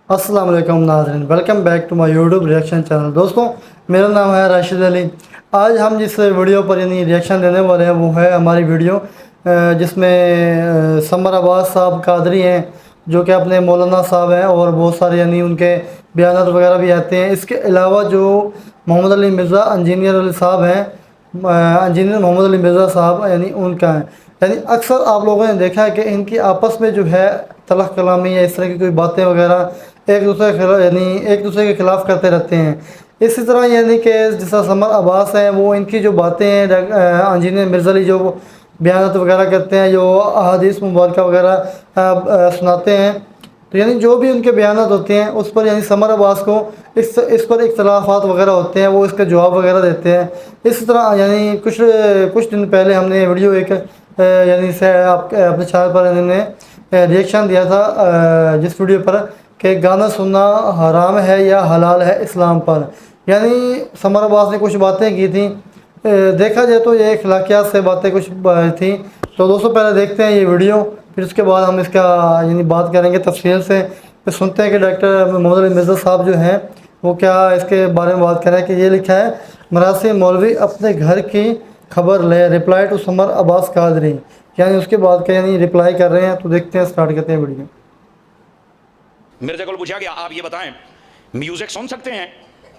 अस्सलाम वालेकुम नाज़रीन, welcome back to my YouTube reaction channel. दोस्तों, मेरा नाम है राशिद अली। आज हम जिस वीडियो पर यानी रिएक्शन देने वाले हैं वो है हमारी वीडियो जिसमें समर अब्बास साहब कादरी हैं, जो कि अपने मौलाना साहब हैं और बहुत सारे यानी उनके बयानात वगैरह भी आते हैं। इसके अलावा जो मोहम्मद अली मिर्ज़ा इंजीनियर अली साहब हैं, इंजीनियर मोहम्मद अली मिर्ज़ा साहब यानी उनका है। यानी अक्सर आप लोगों ने देखा है कि इनकी आपस में जो है तलख कलामी या इस तरह की कोई बातें वगैरह एक दूसरे के खिलाफ यानी एक दूसरे के ख़िलाफ़ करते रहते हैं। इसी तरह यानी कि जिस तरह समर अब्बास हैं, वो इनकी जो बातें हैं इंजीनियर मिर्ज़ा अली जो बयान वगैरह करते हैं, जो अहादीस मुबारक वगैरह सुनाते हैं, तो यानी जो भी उनके बयान होते हैं उस पर यानी समर अब्बास को इस पर इख्तलाफात वगैरह होते हैं, वो इसका जवाब वगैरह देते हैं। इस तरह यानी कुछ दिन पहले हमने वीडियो एक यानी से आप अपने चैनल पर इन्होंने रिएक्शन दिया था जिस वीडियो पर कि गाना सुनना हराम है या हलाल है इस्लाम पर। यानी समर अब्बास ने कुछ बातें की थी, देखा जाए तो ये अखलाकियात से बातें कुछ थी। तो दोस्तों, पहले देखते हैं ये वीडियो, फिर उसके बाद हम इसका यानी बात करेंगे तफसील से। फिर सुनते हैं कि डॉक्टर मोहम्मद अली मिर्ज़ा साहब जो हैं वो क्या इसके बारे में बात कर रहे हैं। कि ये लिखा है, मरासी मौलवी अपने घर की खबर ले, रिप्लाई टू समर अब्बास कादरी, यानी उसके बाद का यानी रिप्लाई कर रहे हैं। तो देखते हैं, स्टार्ट करते हैं वीडियो। मेरे को पूछा गया, आप ये बताएं म्यूजिक सुन सकते हैं?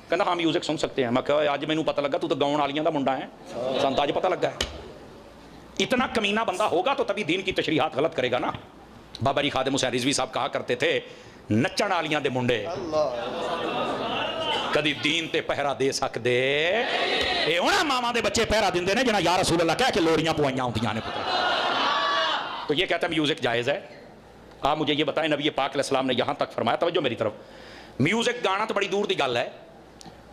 कहना हाँ म्यूजिक सुन सकते हैं। मैं कहा अज मैनू पता लगा तू तो गाउन वालियां दा मुंडा है, सन तो अज पता लगा है। इतना कमीना बंदा होगा तो तभी दीन की तशरीहात गलत करेगा ना। बाबा जी खादिम हुसैन रिजवी साहब कहा करते थे, नच्चण वालियां दे मुंडे कदी दीन ते पहरा दे सकदे। ये उन्हां मावां दे बच्चे पहरा दिंदे ने जिन्हां या रसूल अल्लाह कह के लोड़ियां पवाइयां होंदियां ने पुत्र। तो ये कहता है म्यूजिक जायज़ है। आप मुझे ये बताएं, नबी पाक अलैहिस्सलाम ने यहाँ तक फरमाया, तवज्जो मेरी तरफ, म्यूजिक गाना तो बड़ी दूर की गल है,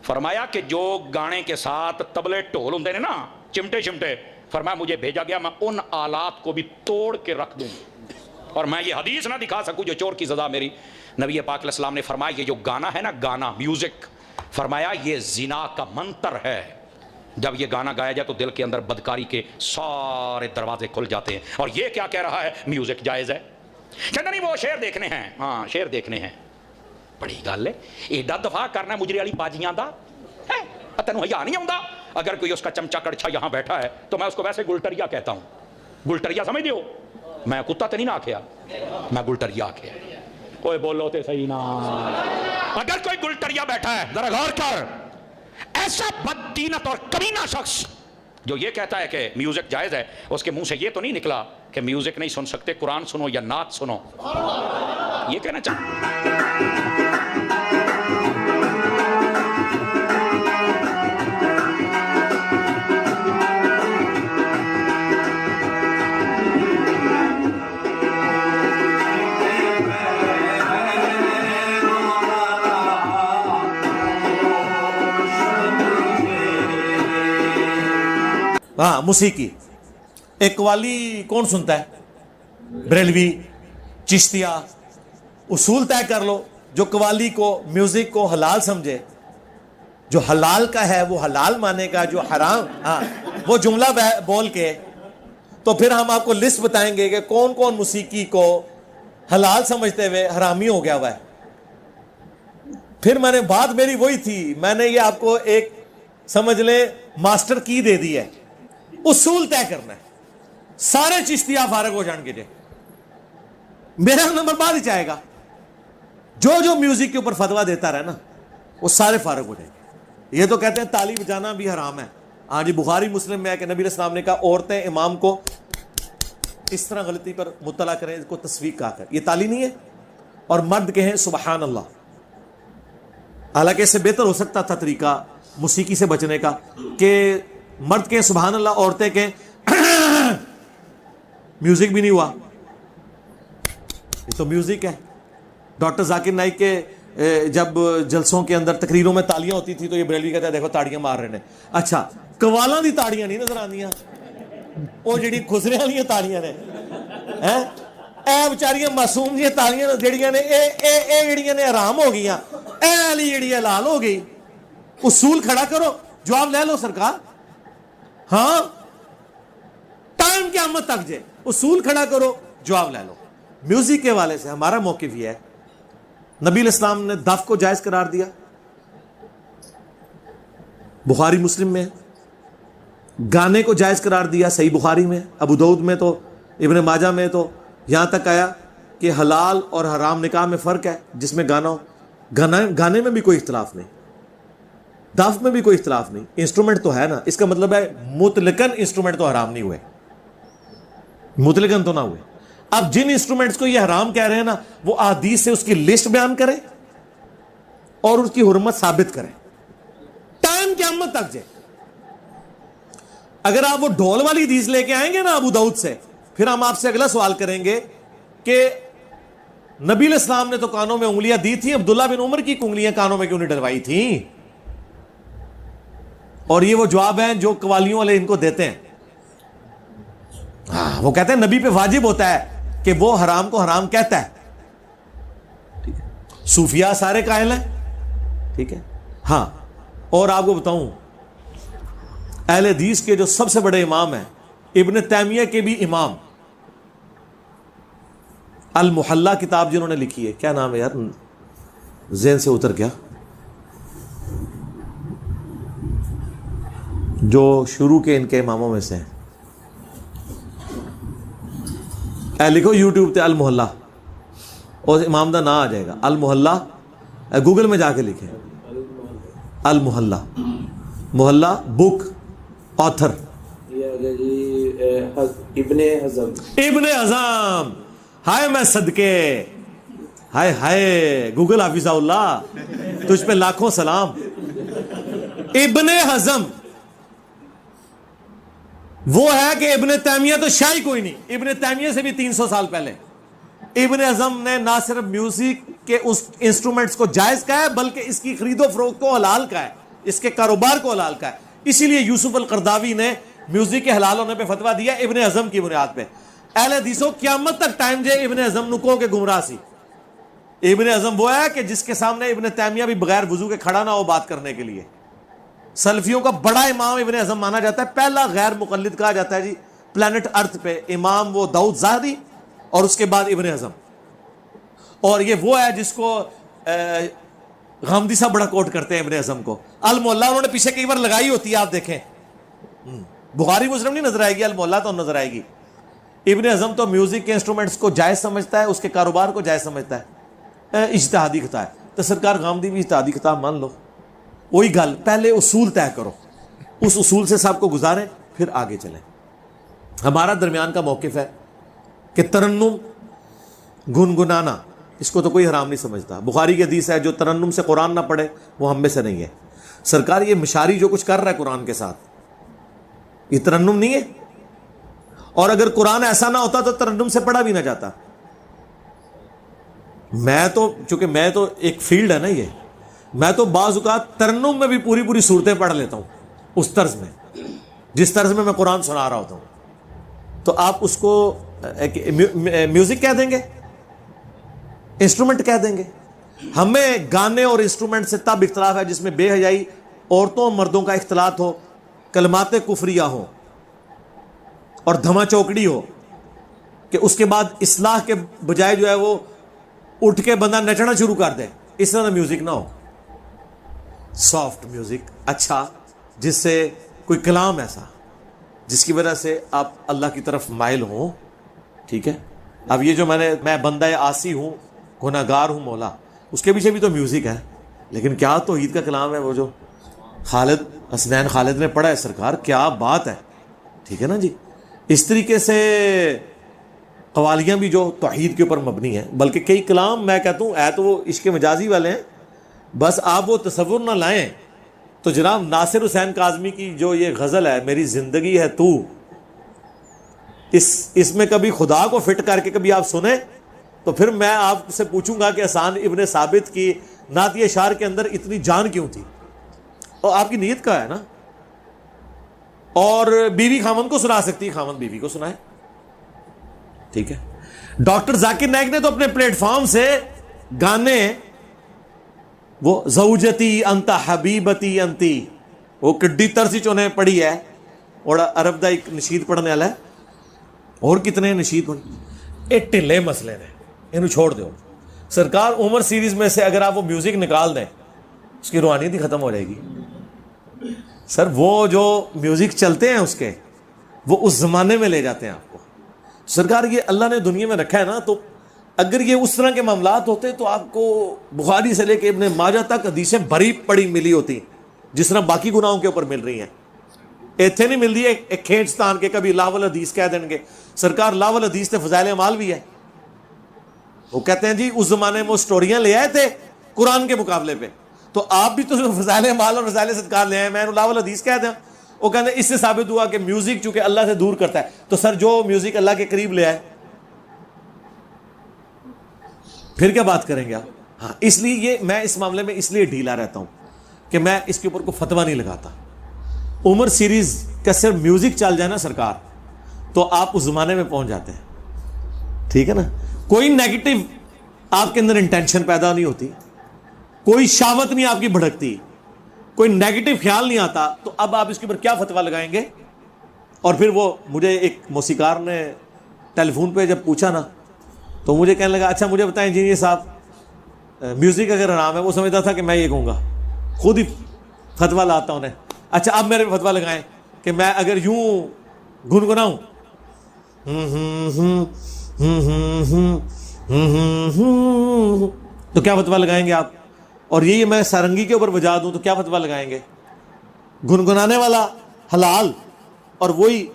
फरमाया कि जो गाने के साथ तबले ढोल होंगे ने ना, चिमटे चिमटे, फरमाया मुझे भेजा गया मैं उन आलात को भी तोड़ के रख दूँ और मैं ये हदीस ना दिखा सकूँ जो चोर की सज़ा मेरी। नबी पाक अलैहिस्सलाम ने फरमाया ये जो गाना है ना, गाना म्यूजिक, फरमाया ये जिना का मंत्र है। जब ये गाना गाया जाए तो दिल के अंदर बदकारी के सारे दरवाजे खुल जाते हैं। और ये क्या कह रहा है, म्यूजिक जायज़ है। कहना नहीं वो शेर देखने हैं, हाँ शेर देखने हैं, बड़ी गल है। एडा दफा करना मुजरे वाली बाजियां दा है, तेन हया नहीं आउंदा। अगर कोई उसका चमचा कड़छा यहाँ बैठा है तो मैं उसको वैसे गुलटरिया कहता हूँ। गुलटरिया समझ हो? मैं कुत्ता तो नहीं ना आख्या, मैं गुलटरिया आख्या। कोई बोलो तो सही ना। अगर कोई गुलटरिया बैठा है, जरा गौर कर, ऐसा बददीनत और कमीना शख्स जो ये कहता है कि म्यूजिक जायज़ है, उसके मुंह से ये तो नहीं निकला कि म्यूजिक नहीं सुन सकते, कुरान सुनो या नात सुनो। ये कहना चाहता हाँ, मौसीकी एक कवाली कौन सुनता है? बरेलवी, चिश्तिया। उसूल तय कर लो, जो कवाली को म्यूजिक को हलाल समझे, जो हलाल का है वो हलाल मानेगा, जो हराम, हाँ वो जुमला बोल के, तो फिर हम आपको लिस्ट बताएंगे कि कौन कौन मौसीकी को हलाल समझते हुए हरामी हो गया हुआ है। फिर मैंने बात मेरी वही थी, मैंने ये आपको एक समझ ले मास्टर की दे दी है, उसूल तय करना है। सारे चिश्तिया फारग हो जाएंगे जे, मेरा नंबर बाद ही चाहेगा। जो जो म्यूजिक के ऊपर फतवा देता रहे ना, वो सारे फारग हो जाएंगे। ये तो कहते हैं ताली बजाना भी हराम है। हाँ जी, बुखारी मुस्लिम में है कि नबी अलैहिस्सलाम ने कहा औरतें इमाम को इस तरह गलती पर मुत्तला करें, इसको तस्वीक कहा कर, ये ताली नहीं है। और मर्द कहें सुबहान अल्लाह। हालांकि इससे बेहतर हो सकता था तरीका मौसीकी से बचने का कि मर्द के सुभान अल्लाह, औरतें के म्यूजिक भी नहीं हुआ, ये तो म्यूजिक है। डॉक्टर जाकिर नाइक के जब जलसों के अंदर तकरीरों में तालियां होती थी तो ये बरेलवी कहता है देखो ताड़ियां मार रहे हैं। अच्छा, कवालों की ताड़ियां नहीं नजर आंदियां, वो जी खुसरे वाली ताड़ियां ने हैं, ए बेचारियां मासूम जी ताड़ियां जड़ियां ने ए हराम हो गई, ए वाली जी हलाल हो गई। उसूल खड़ा करो, जवाब ले लो सरकार। हाँ, टाइम क़यामत तक जे उसूल खड़ा करो, जवाब ले लो। म्यूजिक के वाले से हमारा मौक़िफ़ ये है نبی علیہ السلام نے دف کو جائز قرار دیا، بخاری مسلم میں. گانے کو جائز قرار دیا، صحیح بخاری میں. ابو داؤد میں تو ابن ماجہ میں تو یہاں تک آیا کہ حلال اور حرام نکاح میں فرق ہے جس میں گانا ہو. گانے میں بھی کوئی اختلاف نہیں، دف میں بھی کوئی اختلاف نہیں. انسٹرومنٹ تو ہے نا، اس کا مطلب ہے مطلقاً انسٹرومنٹ تو حرام نہیں ہوئے، مطلقاً تو نہ ہوئے. اب جن انسٹرومنٹس کو یہ حرام کہہ رہے ہیں نا، وہ احادیث سے اس کی لسٹ بیان کریں اور اس کی حرمت ثابت کریں، ٹائم قیامت تک جائے. اگر آپ وہ ڈھول والی حدیث لے کے آئیں گے نا ابو داؤد سے، پھر ہم آپ سے اگلا سوال کریں گے کہ نبی علیہ السلام نے تو کانوں میں انگلیاں دی تھیں، عبداللہ بن عمر کی انگلیاں کانوں میں کیوں نہیں ڈلوائی تھیں؟ اور یہ وہ جواب ہیں جو قوالیوں والے ان کو دیتے ہیں. ہاں، وہ کہتے ہیں نبی پہ واجب ہوتا ہے کہ وہ حرام کو حرام کہتا ہے. صوفیاء سارے قائل ہیں، ٹھیک ہے. ہاں، اور آپ کو بتاؤں اہل حدیث کے جو سب سے بڑے امام ہیں، ابن تیمیہ کے بھی امام، المحلہ کتاب جنہوں نے لکھی ہے، کیا نام ہے یار، ذہن سے اتر گیا، جو شروع کے ان کے اماموں میں سے ہیں. لکھو یوٹیوب تے المحلہ اور امام دا نام آ جائے گا. المحلہ گوگل میں جا کے لکھیں، المحلہ، محلہ بک، آتھر ابن حزم. ابن حزم. ہائے میں صدقے، ہائے ہائے گوگل حافظ اللہ تجھ پہ لاکھوں سلام. ابن حزم وہ ہے کہ ابن تیمیہ تو شاہی کوئی نہیں، ابن تیمیہ سے بھی 300 سال پہلے. ابن حزم نے نہ صرف میوزک کے اس انسٹرومنٹس کو جائز کہا ہے، بلکہ اس کی خرید و فروخت کو حلال کہا ہے، اس کے کاروبار کو حلال کہا ہے. اسی لیے یوسف القرداوی نے میوزک کے حلال ہونے پہ فتویٰ دیا ابن حزم کی بنیاد پہ. اہل حدیثوں قیامت تک ٹائم جے ابن حزم نکو کے گمراہ سی. ابن حزم وہ ہے کہ جس کے سامنے ابن تیمیہ بھی بغیر وضو کے کھڑا نہ ہو بات کرنے کے لیے. سلفیوں کا بڑا امام ابن حزم مانا جاتا ہے، پہلا غیر مقلد کہا جاتا ہے جی پلانٹ ارتھ پہ. امام وہ داؤد ظاہری اور اس کے بعد ابن حزم. اور یہ وہ ہے جس کو غامدی صاحب بڑا کوٹ کرتے ہیں ابن حزم کو. المحلہ انہوں نے پیچھے کئی بار لگائی ہوتی ہے، آپ دیکھیں بخاری مسلم نہیں نظر آئے گی، المحلہ تو نظر آئے گی. ابن حزم تو میوزک کے انسٹرومنٹس کو جائز سمجھتا ہے، اس کے کاروبار کو جائز سمجھتا ہے، اجتہادی خطا ہے. تو سرکار غامدی بھی اجتہادی خطا مان لو. وہی گل، پہلے اصول طے کرو، اس اصول سے سب کو گزاریں پھر آگے چلیں. ہمارا درمیان کا موقف ہے کہ ترنم گنگنانا اس کو تو کوئی حرام نہیں سمجھتا. بخاری کی حدیث ہے جو ترنم سے قرآن نہ پڑھے وہ ہم میں سے نہیں ہے. سرکار یہ مشاری جو کچھ کر رہا ہے قرآن کے ساتھ، یہ ترنم نہیں ہے. اور اگر قرآن ایسا نہ ہوتا تو ترنم سے پڑھا بھی نہ جاتا. چونکہ میں تو ایک فیلڈ ہے نا یہ، میں تو بعض اوقات ترنم میں بھی پوری پوری صورتیں پڑھ لیتا ہوں اس طرز میں جس طرز میں قرآن سنا رہا ہوتا ہوں. تو آپ اس کو میوزک کہہ دیں گے، انسٹرومنٹ کہہ دیں گے. ہمیں گانے اور انسٹرومنٹ سے تب اختلاف ہے جس میں بے حیائی، عورتوں اور مردوں کا اختلاط ہو، کلمات کفریہ ہو اور دھما چوکڑی ہو، کہ اس کے بعد اصلاح کے بجائے جو ہے وہ اٹھ کے بندہ نچنا شروع کر دے. اس طرح میوزک نہ ہو. سافٹ میوزک اچھا، جس سے کوئی کلام ایسا جس کی وجہ سے آپ اللہ کی طرف مائل ہوں. ٹھیک ہے. اب یہ جو میں بندہ عاصی ہوں، گناہگار ہوں مولا، اس کے پیچھے بھی تو میوزک ہے. لیکن کیا توحید کا کلام ہے وہ جو خالد حسنین خالد نے پڑھا ہے سرکار، کیا بات ہے. ٹھیک ہے نا جی. اس طریقے سے قوالیاں بھی جو توحید کے اوپر مبنی ہیں، بلکہ کئی کلام میں کہتا ہوں ہے تو وہ عشق مجازی والے ہیں، بس آپ وہ تصور نہ لائیں. تو جناب ناصر حسین کاظمی کی جو یہ غزل ہے، میری زندگی ہے تو، اس میں کبھی خدا کو فٹ کر کے کبھی آپ سنیں تو پھر میں آپ سے پوچھوں گا کہ حسان ابن ثابت کی نعت اشعار کے اندر اتنی جان کیوں تھی. اور آپ کی نیت کا ہے نا. اور بیوی خامن کو سنا سکتی، خامن بیوی کو سنائے. ٹھیک ہے. ڈاکٹر ذاکر نائک نے تو اپنے پلیٹ فارم سے گانے، وہ زوجتی انت حبیبتی انتی، وہ کڈی طرز چونے پڑھی ہے، اور عرب دا ایک نشید پڑھنے والا ہے، اور کتنے نشید پڑھ. یہ ٹھلے مسئلے نے، انہوں چھوڑ دو. سرکار عمر سیریز میں سے اگر آپ وہ میوزک نکال دیں اس کی روحانیت ہی ختم ہو جائے گی. سر وہ جو میوزک چلتے ہیں اس کے وہ اس زمانے میں لے جاتے ہیں آپ کو. سرکار یہ اللہ نے دنیا میں رکھا ہے نا, تو اگر یہ اس طرح کے معاملات ہوتے تو آپ کو بخاری سے لے کے ابن ماجہ تک حدیثیں بھری پڑی ملی ہوتی جس طرح باقی گناہوں کے اوپر مل رہی ہیں. ایتھے نہیں مل رہی ہے ایک کھینچتان کے کبھی لا والحدیث کہہ دیں گے. سرکار لا والحدیث تے فضائل اعمال بھی ہے. وہ کہتے ہیں جی اس زمانے میں وہ سٹوریاں لے آئے تھے قرآن کے مقابلے پہ, تو آپ بھی تو فضائل اعمال اور فضائل صدقات لے آئے, میں لا والحدیث کہہ دیں. وہ کہتے ہیں اس سے ثابت ہوا کہ میوزک چونکہ اللہ سے دور کرتا ہے, تو سر جو میوزک اللہ کے قریب لے آئے پھر کیا بات کریں گے آپ. ہاں اس لیے یہ میں اس معاملے میں اس لیے ڈھیلا رہتا ہوں کہ میں اس کے اوپر کوئی فتویٰ نہیں لگاتا. عمر سیریز کا صرف میوزک چل جائے نا سرکار تو آپ اس زمانے میں پہنچ جاتے ہیں. ٹھیک ہے نا, کوئی نیگیٹو آپ کے اندر انٹینشن پیدا نہیں ہوتی, کوئی شہوت نہیں آپ کی بھڑکتی, کوئی نیگیٹو خیال نہیں آتا, تو اب آپ اس کے اوپر کیا فتویٰ لگائیں گے. اور پھر وہ مجھے ایک موسیقار نے ٹیلی فون پہ جب پوچھا نا تو مجھے کہنے لگا اچھا مجھے بتائیں انجینئر صاحب میوزک اگر حرام ہے, وہ سمجھتا تھا کہ میں یہ کہوں گا, خود ہی فتویٰ لاتا ہوں. اچھا اب میرے فتویٰ لگائیں کہ میں اگر یوں گنگناؤں تو کیا فتویٰ لگائیں گے آپ. اور یہی میں سارنگی کے اوپر بجا دوں تو کیا فتویٰ لگائیں گے. گنگنانے والا حلال اور وہی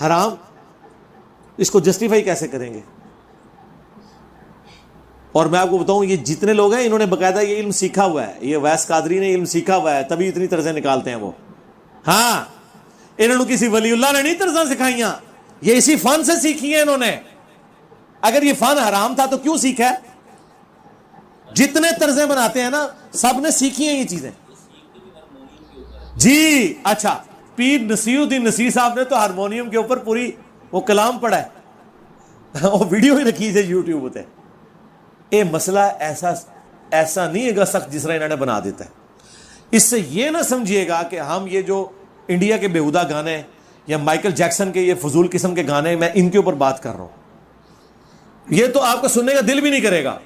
حرام, اس کو جسٹیفائی کیسے کریں گے. اور میں آپ کو بتاؤں یہ جتنے لوگ ہیں انہوں نے باقاعدہ یہ علم سیکھا ہوا ہے, یہ ویس قادری نے علم سیکھا ہوا ہے تبھی اتنی طرزیں نکالتے ہیں وہ. ہاں انہوں نے کسی ولی اللہ نے نہیں طرزیں سکھائیاں, یہ اسی فن سے سیکھی ہیں انہوں نے. اگر یہ فن حرام تھا تو کیوں سیکھا ہے. جتنے طرزیں بناتے ہیں نا سب نے سیکھی ہیں یہ چیزیں. جی اچھا پیر نصیر الدین نصیر صاحب نے تو ہارمونیم کے اوپر پوری وہ کلام پڑھا ہے, وہ ویڈیو ہی رکھی ہے یوٹیوب پہ. یہ مسئلہ ایسا نہیں ہے گا سخت جس طرح انہوں نے بنا دیتا ہے. اس سے یہ نہ سمجھیے گا کہ ہم یہ جو انڈیا کے بیہودہ گانے یا مائیکل جیکسن کے یہ فضول قسم کے گانے میں ان کے اوپر بات کر رہا ہوں, یہ تو آپ کو سننے کا دل بھی نہیں کرے گا.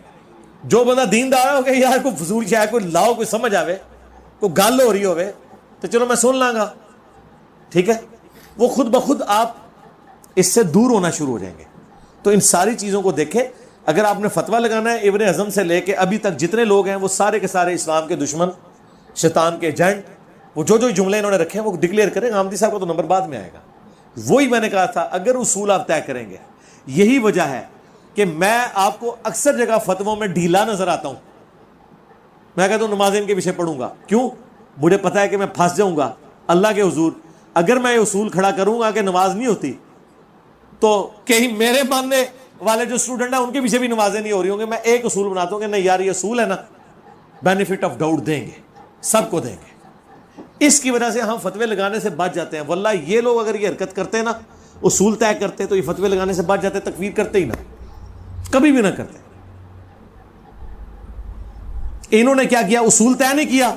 جو بندہ دیندار ہو کہ یار کوئی فضول شاید کوئی لاؤ کوئی سمجھ آوے کوئی گل ہو رہی ہوئے تو چلو میں سن لاں گا, ٹھیک ہے, وہ خود بخود آپ اس سے دور ہونا شروع ہو جائیں گے. تو ان ساری چیزوں کو دیکھیں. اگر آپ نے فتویٰ لگانا ہے ابن اعظم سے لے کے ابھی تک جتنے لوگ ہیں وہ سارے کے سارے اسلام کے دشمن, شیطان کے ایجنٹ, وہ جو جملے انہوں نے رکھے ہیں وہ ڈکلیئر کریں. حامدی صاحب کا تو نمبر بعد میں آئے گا. وہی میں نے کہا تھا اگر اصول آپ طے کریں گے. یہی وجہ ہے کہ میں آپ کو اکثر جگہ فتووں میں ڈھیلا نظر آتا ہوں. میں کہتا ہوں نماز ان کے پیچھے پڑھوں گا, کیوں, مجھے پتا ہے کہ میں پھنس جاؤں گا اللہ کے حضور. اگر میں یہ اصول کھڑا کروں گا کہ نماز نہیں ہوتی تو کہیں میرے ماننے والے جو اسٹوڈنٹ ہیں ان کے پیچھے بھی نمازیں نہیں ہو رہی ہوں گے. میں ایک اصول بناتا ہوں کہ نہیں یار یہ اصول ہے نا, بینیفٹ آف ڈاؤٹ دیں گے, سب کو دیں گے. اس کی وجہ سے ہم فتوے لگانے سے بچ جاتے ہیں. واللہ یہ لوگ اگر یہ حرکت کرتے ہیں نا, اصول طے کرتے تو یہ فتوے لگانے سے بچ جاتے, تکفیر کرتے ہی نہ, کبھی بھی نہ کرتے. انہوں نے کیا کیا, اصول طے نہیں کیا,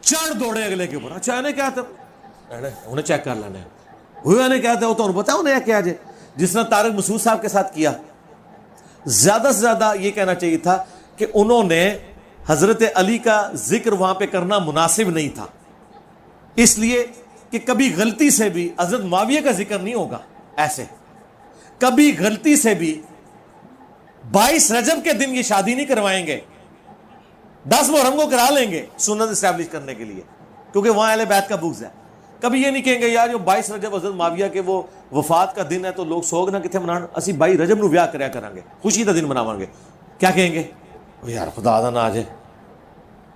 چڑھ دوڑے اگلے کے اوپر. اچھا انہیں کیا تھا, انہیں چیک کر لینا ہے, انہیں کیا تھا وہ تو بتاؤ انہیں کیا جائے. جس نے طارق مسعود صاحب کے ساتھ کیا, زیادہ سے زیادہ یہ کہنا چاہیے تھا کہ انہوں نے حضرت علی کا ذکر وہاں پہ کرنا مناسب نہیں تھا, اس لیے کہ کبھی غلطی سے بھی حضرت معاویہ کا ذکر نہیں ہوگا. ایسے کبھی غلطی سے بھی 22 رجب کے دن یہ شادی نہیں کروائیں گے, 10 محرم کو کرا لیں گے سنت اسٹیبلش کرنے کے لیے, کیونکہ وہاں اہل بیت کا بغض ہے. کبھی یہ نہیں کہیں گے یار جو 22 رجب حضرت معاویہ کے وہ وفات کا دن ہے تو لوگ سوگ نہ کتنے منان, اسی 22 رجب نو ویاہ کریا کریں گے, خوشی کا دن مناواں گے. کیا کہیں گے, یار خدا دا نہ آ جائے,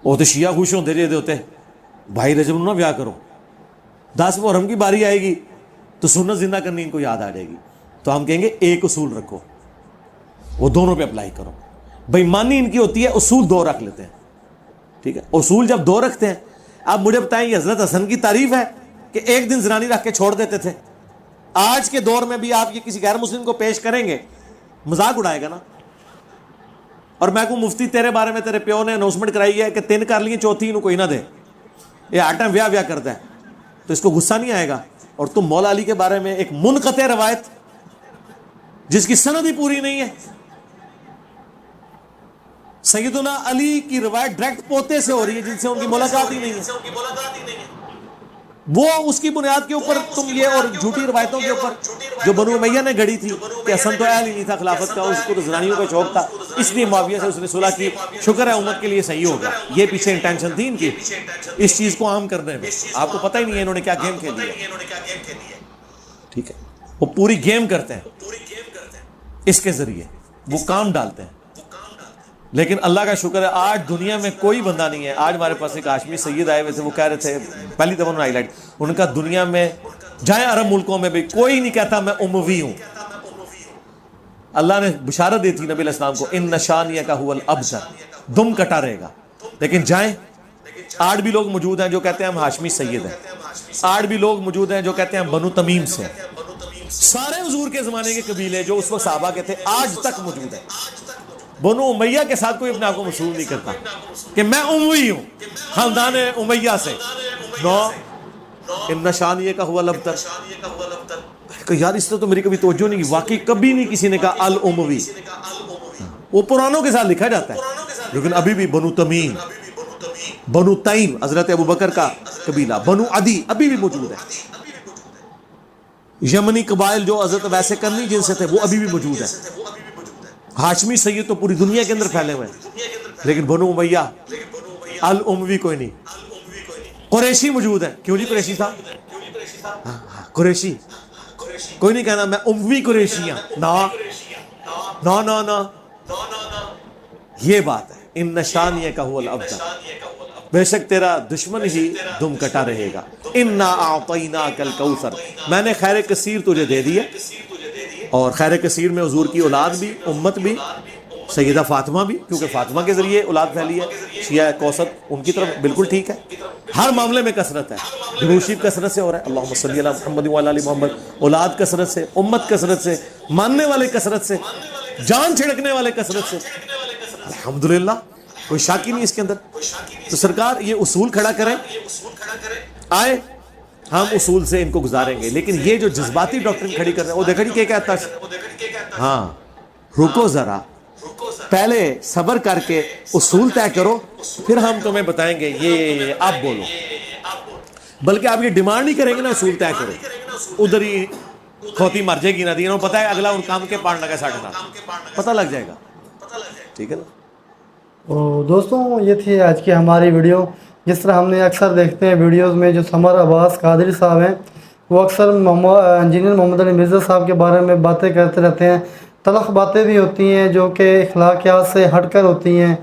وہ تو شیعہ خوش ہوتے جے ہوتے 22 رجب نو نہ ویاہ کرو, 10 محرم کی باری آئے گی تو سنت زندہ کرنی ان کو یاد آ جائے گی. تو ہم کہیں گے ایک اصول رکھو, وہ دونوں پہ اپلائی کرو. بےایمانی ان کی ہوتی ہے, اصول 2 رکھ لیتے ہیں, ٹھیک ہے. اصول جب 2 رکھتے ہیں, آپ مجھے بتائیں یہ حضرت حسن کی تعریف ہے کہ ایک دن زنانی رکھ کے چھوڑ دیتے تھے. آج کے دور میں بھی آپ یہ کسی غیر مسلم کو پیش کریں گے, مذاق اڑائے گا نا. اور میں کو مفتی تیرے بارے میں تیرے پیو نے اناؤنسمنٹ کرائی ہے کہ 3 کر لیے, چوتھی انہوں کوئی نہ دے, یہ ہر ٹائم ویاہ کرتا ہے, تو اس کو غصہ نہیں آئے گا. اور تم مولا علی کے بارے میں ایک منقطع روایت جس کی سند ہی پوری نہیں ہے, सैयदना अली की रवायत डायरेक्ट पोते से हो रही है जिनसे उनकी मुलाकात ही नहीं है। वो उसकी बुनियाद के ऊपर तुम ये और झूठी रवायतों के ऊपर जो बनु उमैया ने गढ़ी थी कि हसन तो अहल ही नहीं था खिलाफत का, उसको तो जनानियों का शौक था, इसलिए मुआविया से उसने सुलह की, शुक्र है उम्मत के लिए सही हो गया। ये पीछे इंटेंशन थी इनकी इस चीज को आम करने में। आपको पता ही नहीं है इन्होंने क्या गेम खेली है, ठीक है। वो पूरी गेम करते हैं, इसके जरिए वो काम डालते हैं। लेकिन अल्लाह का शुक्र है आज दुनिया में कोई बंदा नहीं है। आज हमारे पास एक हाशमी सैयद आए हुए थे, वो कह रहे थे पहली दफा उन्होंने हाईलाइट, उनका दुनिया में जाए अरब मुल्कों में भी कोई नहीं कहता मैं उम्वी हूं। अल्लाह ने बिशारत दी थी नबी अलैहिस्सलाम को, इन नशानिया का हुवल अबतर, दुम कटा रहेगा। लेकिन जाए आज भी लोग मौजूद हैं जो कहते हैं हम हाशमी सैयद हैं, आज भी लोग मौजूद हैं जो कहते हैं हम बनु तमीम से। सारे हुजूर के जमाने के कबीले जो उस वक्त सहाबा के थे आज तक मौजूद हैं। बनु उमैया के साथ कोई अपने आप को मसूल नहीं करता कि मैं उम्वी हूं खानदान उमैया से। नो, इन नशानिये का हुआ लबतर, यार इससे तो मेरी कभी तवज्जो नहीं की, वाकई कभी नहीं किसी ने कहा अल उमवी। वो पुरानों के साथ लिखा जाता है, लेकिन अभी भी बनु तमीम, बनु तईम हजरत अबू बकर का कबीला, बनु अदी अभी भी मौजूद है। यमनी कबाइल जो हजरत वैसे करनी जिनसे थे वो अभी भी मौजूद है। हाशमी सैयद तो पूरी दुनिया के अंदर फैले हुए हैं, लेकिन बनु उमैया अल उमवी कोई नहीं। कुरैशी मौजूद है, क्यों जी कुरैशी था, कुरैशी कोई नहीं कहना मैं उमवी कुरैशियां, ना ना ना ना, ये बात है। इन नशानिया का हुवल अब्तर, बेशक तेरा दुश्मन ही दुम कटा रहेगा। इन्ना आतैना कल कौसर, मैंने खैर कसीर तुझे दे दिया। और खैर कसीर में हुजूर की औलाद भी, उम्मत भी, सैयदा फातिमा भी, क्योंकि फातिमा के जरिए औलाद फैली है। शिया कौसर उनकी तरफ बिल्कुल ठीक है, हर मामले में कसरत है। दुरूद कसरत से हो रहा है, अल्लाहुम्मा सल्ली अला मुहम्मद व अला आलि मुहम्मद। औलाद कसरत से, उम्मत कसरत से, मानने वाले कसरत से, जान छिड़कने वाले कसरत से, अल्हम्दुलिल्लाह कोई शक ही नहीं इसके अंदर। तो सरकार ये उसूल खड़ा करें, आए हम उसूल से इनको गुजारेंगे। लेकिन ये जो जज्बाती डॉक्ट्रिन खड़ी कर रहे हैं, वो देखा नहीं क्या कहता है, हाँ रुको जरा, पहले सब्र करके उसूल तय करो, फिर हम तुम्हें बताएंगे ये आप बोलो। बल्कि आप ये डिमांड नहीं करेंगे ना उसूल तय करो, उधर ही खोती मर जाएगी ना, दिनों पता है अगला उन काम के पाड़ लगा साढ़े ना, पता लग जाएगा, ठीक है ना। तो दोस्तों ये थी आज की हमारी वीडियो। जिस तरह हमने अक्सर देखते हैं वीडियोस में जो समर अब्बास कादरी साहब हैं, वो अक्सर इंजीनियर मोहम्मद अली मिर्ज़ा साहब के बारे में बातें करते रहते हैं। तलख बातें भी होती हैं जो कि अखलाकियात से हटकर होती हैं।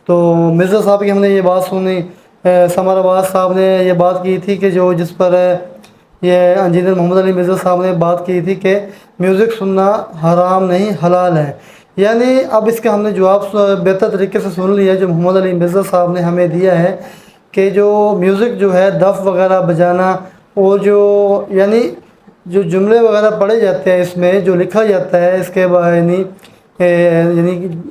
तो मिर्ज़ा साहब की हमने ये बात सुनी, समर अब्बास साहब ने ये बात की थी कि जो जिस पर ये इंजीनियर मोहम्मद अली मिर्ज़ा साहब ने बात की थी कि म्यूज़िक सुनना हराम नहीं हलाल है। यानी अब इसका हमने जवाब बेहतर तरीके से सुन लिया जो मोहम्मद अली मिर्ज़ा साहब ने हमें दिया है कि जो म्यूज़िक जो है दफ वगैरह बजाना और जो यानी जो जुमले वगैरह पढ़े जाते हैं इसमें जो लिखा जाता है इसके यानी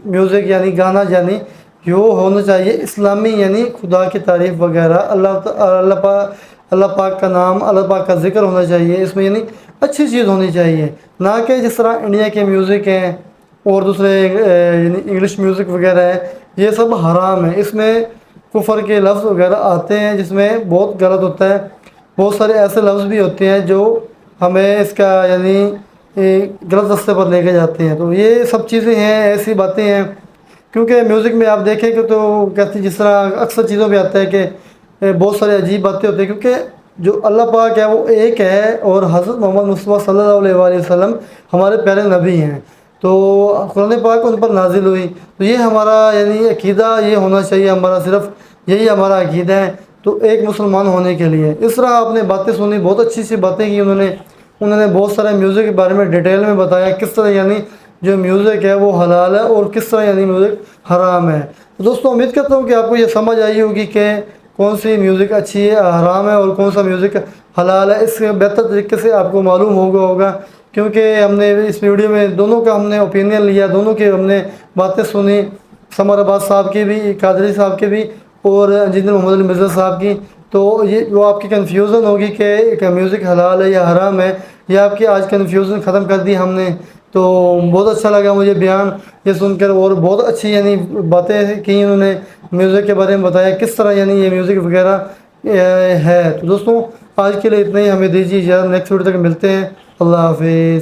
म्यूज़िक यानी गाना यानी यो होना चाहिए इस्लामी, यानी खुदा की तारीफ़ वगैरह, अल्लाह पाक का नाम, अल्लाह पाक का ज़िक्र होना चाहिए इसमें, यानी अच्छी चीज़ होनी चाहिए। ना कि जिस तरह इंडिया के म्यूज़िक हैं और दूसरे यानी इंग्लिश म्यूज़िक वगैरह है, ये सब हराम है। इसमें कुफर के लफ्ज़ वगैरह आते हैं जिसमें बहुत गलत होता है। बहुत सारे ऐसे लफ्ज़ भी होते हैं जो हमें इसका यानी गलत रास्ते पर लेके जाते हैं। तो ये सब चीज़ें हैं, ऐसी बातें हैं। क्योंकि म्यूज़िक में आप देखें कि तो कहते जिस तरह अक्सर चीज़ों में आता है कि बहुत सारी अजीब बातें होती हैं, क्योंकि जो अल्लाह पाक है वो एक है और हज़रत मोहम्मद मुस्तफ़ा सल्लल्लाहु अलैहि वसल्लम हमारे प्यारे नबी हैं। तो कुरान पाक उन पर नाजिल हुई, तो ये हमारा यानी अकीदा ये होना चाहिए, हमारा सिर्फ यही हमारा अकीदा है। तो एक मुसलमान होने के लिए इस तरह आपने बातें सुनी, बहुत अच्छी सी बातें की उन्होंने बहुत सारे म्यूज़िक के बारे में डिटेल में बताया किस तरह यानी जो म्यूज़िक है वो हलाल है और किस तरह यानी म्यूज़िक हराम है। तो दोस्तों उम्मीद करता हूँ कि आपको ये समझ आई होगी कि कौन सी म्यूज़िक अच्छी है, हराम है, और कौन सा म्यूज़िक हलाल है। इससे बेहतर तरीके से आपको मालूम होगा क्योंकि हमने इस वीडियो में दोनों का हमने ओपिनियन लिया, दोनों की हमने बातें सुनी, समर अब्बास साहब की भी, कादरी साहब की भी और इंजीनियर मोहम्मद अली मिर्ज़ा साहब की। तो ये वो आपकी कन्फ्यूज़न होगी कि म्यूज़िक हलाल है या हराम है, ये आपकी आज कन्फ्यूज़न ख़त्म कर दी हमने تو بہت اچھا لگا مجھے بیان یہ سن کر، اور بہت اچھی یعنی باتیں کی انہوں نے میوزک کے بارے میں بتایا کس طرح یعنی یہ میوزک وغیرہ ہے۔ تو دوستوں آج کے لیے اتنا ہی، ہمیں دیجیے اجازت، نیکسٹ ویڈیو تک ملتے ہیں، اللہ حافظ۔